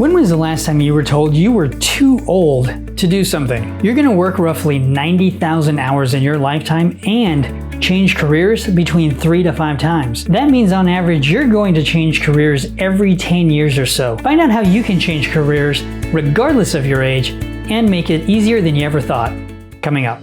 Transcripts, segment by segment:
When was the last time you were told you were too old to do something? You're gonna work roughly 90,000 hours in your lifetime and change careers between 3 to 5 times. That means on average, you're going to change careers every 10 years or so. Find out how you can change careers regardless of your age and make it easier than you ever thought. Coming up.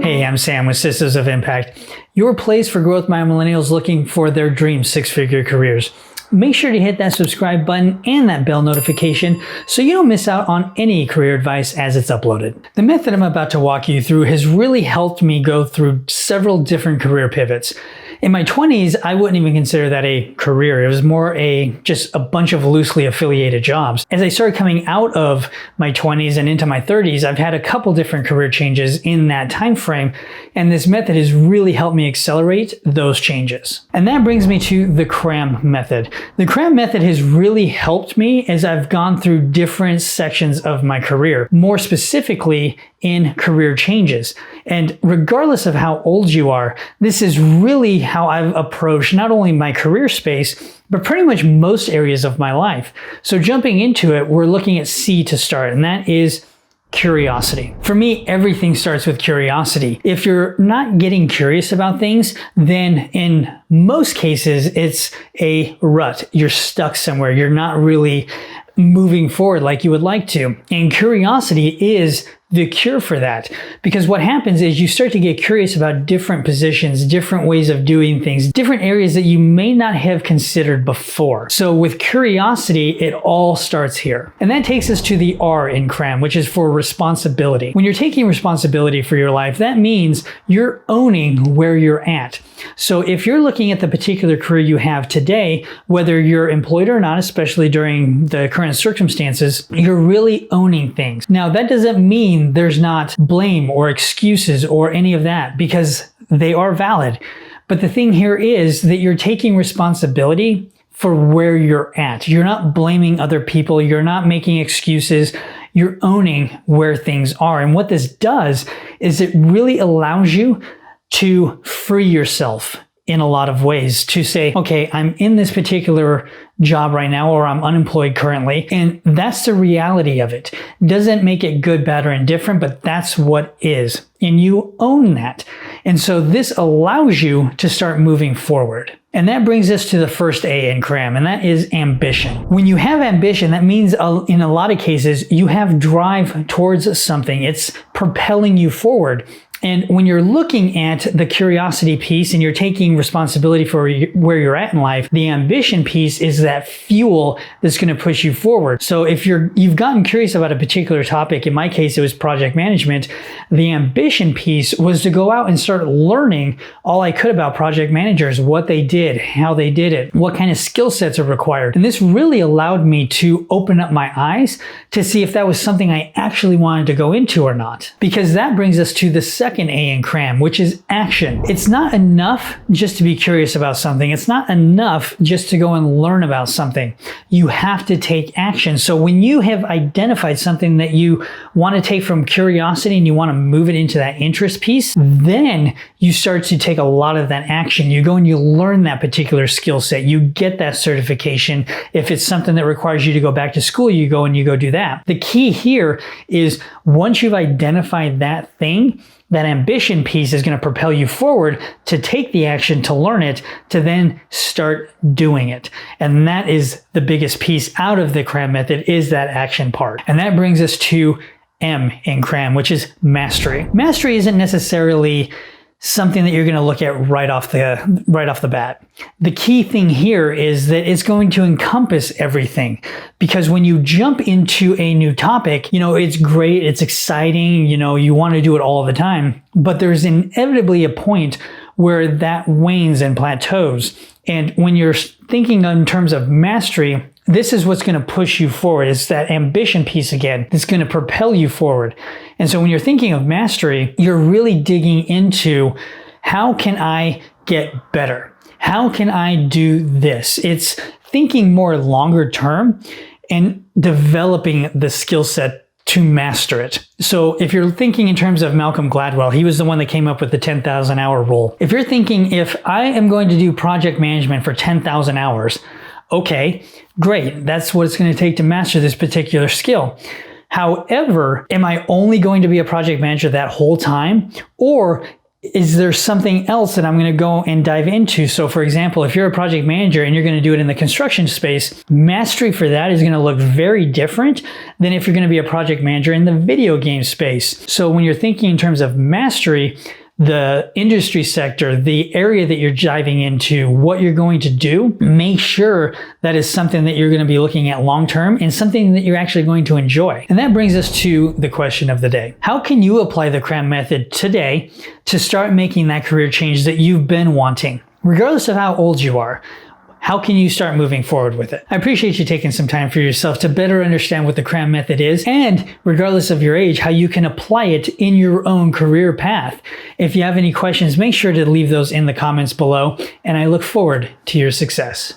Hey, I'm Sam with Systems of Impact, your place for growth mind millennials looking for their dream 6-figure careers. Make sure to hit that subscribe button and that bell notification so you don't miss out on any career advice as it's uploaded. The method I'm about to walk you through has really helped me go through several different career pivots. In my 20s, I wouldn't even consider that a career. It was more just a bunch of loosely affiliated jobs. As I started coming out of my 20s and into my 30s, I've had a couple different career changes in that time frame, and this method has really helped me accelerate those changes. And that brings me to the Cram Method. The Cram Method has really helped me as I've gone through different sections of my career, more specifically in career changes. And regardless of how old you are, this is really how I've approached not only my career space, but pretty much most areas of my life. So jumping into it, we're looking at C to start, and that is curiosity. For me, everything starts with curiosity. If you're not getting curious about things, then in most cases, it's a rut. You're stuck somewhere. You're not really moving forward like you would like to. And curiosity is the cure for that, because what happens is you start to get curious about different positions, different ways of doing things, different areas that you may not have considered before. So with curiosity, it all starts here. And that takes us to the R in Cram, which is for responsibility. When you're taking responsibility for your life, that means you're owning where you're at. So if you're looking at the particular career you have today, whether you're employed or not, especially during the current circumstances, you're really owning things. Now, that doesn't mean there's not blame or excuses or any of that, because they are valid. But the thing here is that you're taking responsibility for where you're at. You're not blaming other people. You're not making excuses. You're owning where things are. And what this does is it really allows you to free yourself in a lot of ways, to say, okay, I'm in this particular job right now, or I'm unemployed currently, and that's the reality of it. Doesn't make it good, bad, or indifferent, but that's what is. And you own that. And so this allows you to start moving forward. And that brings us to the first A in Cram, and that is ambition. When you have ambition, that means in a lot of cases, you have drive towards something. It's propelling you forward. And when you're looking at the curiosity piece and you're taking responsibility for where you're at in life, the ambition piece is that fuel that's going to push you forward. So if you've gotten curious about a particular topic, in my case, it was project management, the ambition piece was to go out and start learning all I could about project managers, what they did, how they did it, what kind of skill sets are required. And this really allowed me to open up my eyes to see if that was something I actually wanted to go into or not. Because that brings us to the second A in Cram, which is action. It's not enough just to be curious about something. It's not enough just to go and learn about something. You have to take action. So when you have identified something that you want to take from curiosity and you want to move it into that interest piece, then you start to take a lot of that action. You go and you learn that particular skill set. You get that certification. If it's something that requires you to go back to school, you go and you go do that. The key here is once you've identified that thing, that ambition piece is going to propel you forward to take the action, to learn it, to then start doing it. And that is the biggest piece out of the Cram Method, is that action part. And that brings us to M in Cram, which is mastery. Mastery isn't necessarily something that you're going to look at right off the bat. The key thing here is that it's going to encompass everything, because when you jump into a new topic, it's great, it's exciting, you want to do it all the time, but there's inevitably a point where that wanes and plateaus. And when you're thinking in terms of mastery, this is what's going to push you forward. It's that ambition piece again that's going to propel you forward. And so when you're thinking of mastery, you're really digging into, how can I get better? How can I do this? It's thinking more longer term and developing the skill set to master it. So if you're thinking in terms of Malcolm Gladwell, he was the one that came up with the 10,000 hour rule. If you're thinking, if I am going to do project management for 10,000 hours, okay, great. That's what it's going to take to master this particular skill. However, am I only going to be a project manager that whole time? Or is there something else that I'm going to go and dive into? So for example, if you're a project manager and you're going to do it in the construction space, mastery for that is going to look very different than if you're going to be a project manager in the video game space. So when you're thinking in terms of mastery, the industry sector, the area that you're diving into, what you're going to do, make sure that is something that you're going to be looking at long-term and something that you're actually going to enjoy. And that brings us to the question of the day. How can you apply the Cram Method today to start making that career change that you've been wanting? Regardless of how old you are, how can you start moving forward with it? I appreciate you taking some time for yourself to better understand what the Cram Method is, and regardless of your age, how you can apply it in your own career path. If you have any questions, make sure to leave those in the comments below, and I look forward to your success.